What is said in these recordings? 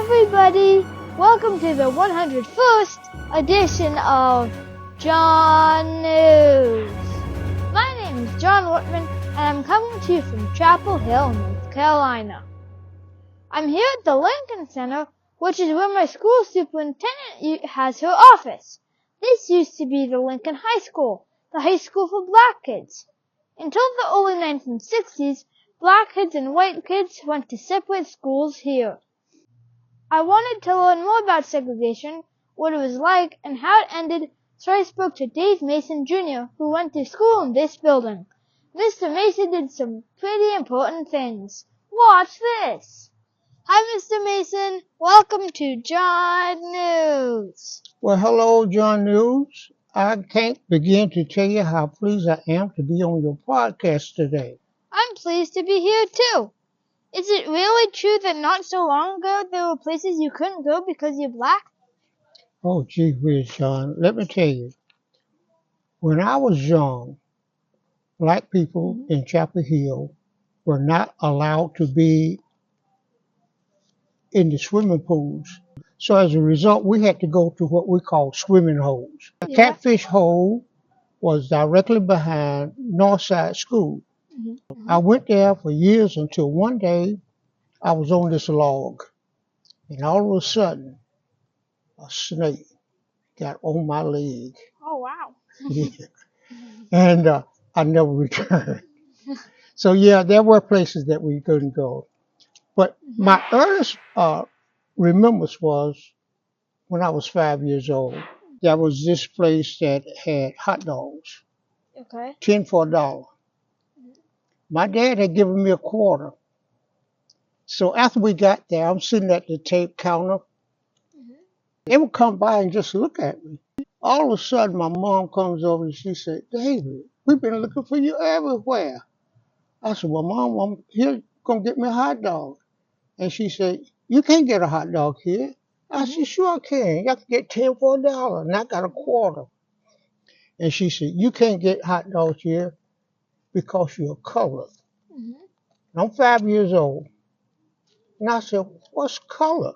everybody! Welcome to the 101st edition of John News. My name is John Whitman, and I'm coming to you from Chapel Hill, North Carolina. I'm here at the Lincoln Center, which is where my school superintendent has her office. This used to be the Lincoln High School, the high school for black kids. Until the early 1960s, black kids and white kids went to separate schools here. I wanted to learn more about segregation, what it was like, and how it ended, so I spoke to Dave Mason Jr., who went to school in this building. Mr. Mason did some pretty important things. Watch this! Hi, Mr. Mason. Welcome to John News. Well, hello, John News. I can't begin to tell you how pleased I am to be on your podcast today. I'm pleased to be here, too. Is it really true that not so long ago there were places you couldn't go because you're black? Oh, gee whiz, John. Let me tell you. When I was young, black people in Chapel Hill were not allowed to be in the swimming pools. So as a result, we had to go to what we call swimming holes. The Catfish Hole was directly behind Northside School. I went there for years until one day I was on this log, and all of a sudden, a snake got on my leg. Oh, wow. Yeah. And I never returned. So, yeah, there were places that we couldn't go. But my earliest remembrance was when I was 5 years old. There was this place that had hot dogs, Okay. 10 for $1. My dad had given me a quarter. So after we got there, I'm sitting at the tape counter. They would come by and just look at me. All of a sudden, my mom comes over and she said, "David, we've been looking for you everywhere." I said, "Well, Mom, I'm here going to get me a hot dog." And she said, "You can't get a hot dog here." I said, "Sure I can. I can get 10 for $1, and I got a quarter." And she said, "You can't get hot dogs here because you're colored." And I'm 5 years old. And I said, "What's color?"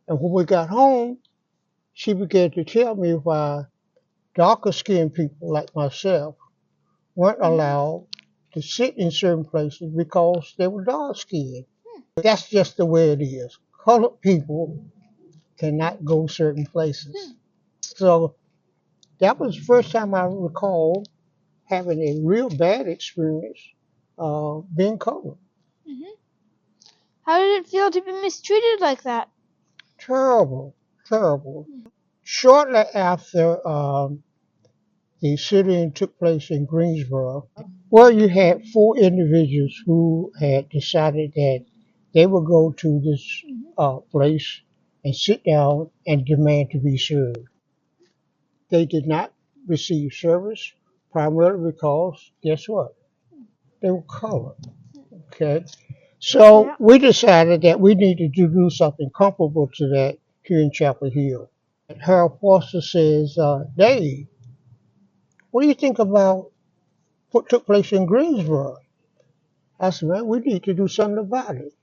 And when we got home, she began to tell me why darker skinned people like myself weren't allowed to sit in certain places because they were dark skinned. That's just the way it is. Colored people cannot go certain places. So that was the first time I recall having a real bad experience being colored. How did it feel to be mistreated like that? Terrible, terrible. Shortly after the sit-in took place in Greensboro, where you had 4 individuals who had decided that they would go to this place and sit down and demand to be served. They did not receive service, primarily because, guess what? They were colored. Okay? So we decided that we needed to do something comparable to that here in Chapel Hill. Harold Foster says, "Dave, what do you think about what took place in Greensboro?" I said, "Man, we need to do something about it."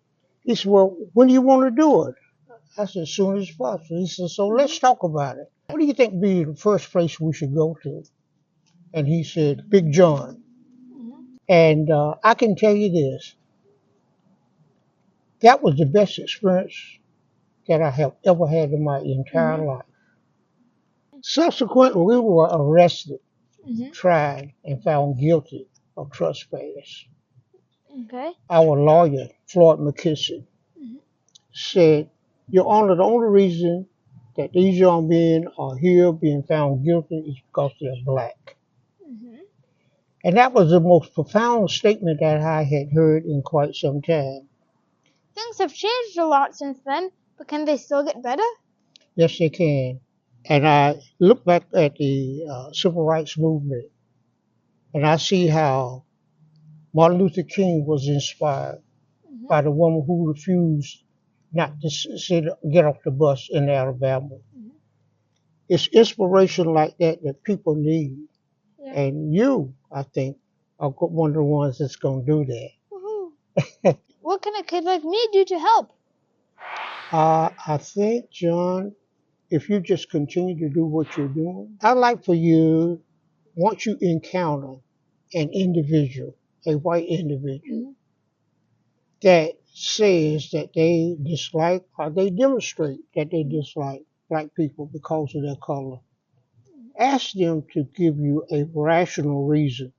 He said, "Well, when do you want to do it?" I said, "As soon as possible." He said, "So let's talk about it. What do you think would be the first place we should go to?" And he said, "Big John." And I can tell you this, that was the best experience that I have ever had in my entire life. Subsequently, we were arrested, tried, and found guilty of trespass. Okay. Our lawyer, Floyd McKissick, said, "Your Honor, the only reason that these young men are here being found guilty is because they're black." And that was the most profound statement that I had heard in quite some time. Things have changed a lot since then, but can they still get better? Yes, they can. And I look back at the civil rights movement, and I see how Martin Luther King was inspired by the woman who refused not to get off the bus in Alabama. It's inspiration like that that people need. Yeah. And you, I think, are one of the ones that's going to do that. Woohoo. What can a kid like me do to help? I think, John, if you just continue to do what you're doing, I'd like for you, once you encounter an individual, a white individual, that says that they dislike or they demonstrate that they dislike black people because of their color, ask them to give you a rational reason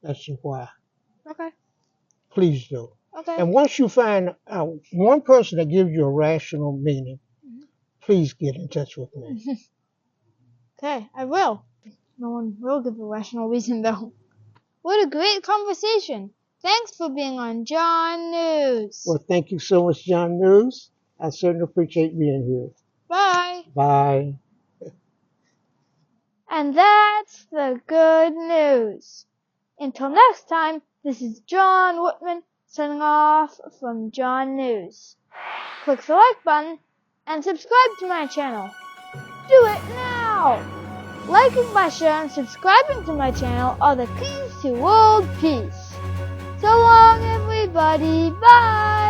as to why. Okay. Please do. Okay. And once you find one person that gives you a rational meaning, please get in touch with me. Okay, I will. No one will give a rational reason though. What a great conversation. Thanks for being on John News. Well, thank you so much, John News. I certainly appreciate being here. Bye. Bye. And that's the good news. Until next time, this is John Whitman signing off from John News. Click the like button and subscribe to my channel. Do it now! Liking my show and subscribing to my channel are the keys to world peace. So long, everybody. Bye!